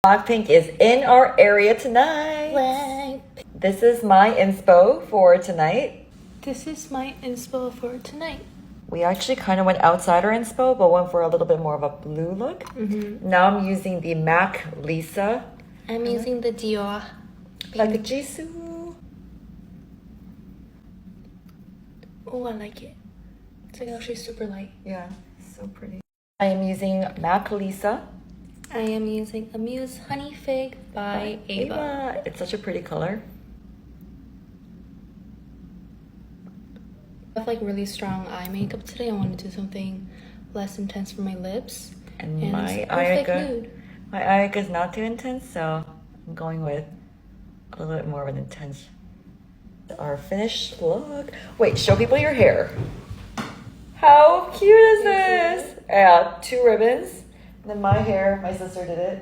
Blackpink is in our area tonight. This is my inspo for tonight. This is my inspo for tonight. We actually kind of went outside our inspo, but went for a little bit more of a blue look. Now I'm using the MAC Lisa. I'm using the Dior. Like a Jisoo. Oh, I like it. It's like actually super light. Yeah, so pretty. I am using MAC Lisa. I am using Amuse Honey Fig by Ava. It's such a pretty color. I have like really strong eye makeup today. I want to do something less intense for my lips. And my eye makeup is not too intense, so I'm going with a little bit more of an intense. Our finished look. Wait, show people your hair. How cute is this? Yeah, 2 ribbons. And then my hair, my sister did it.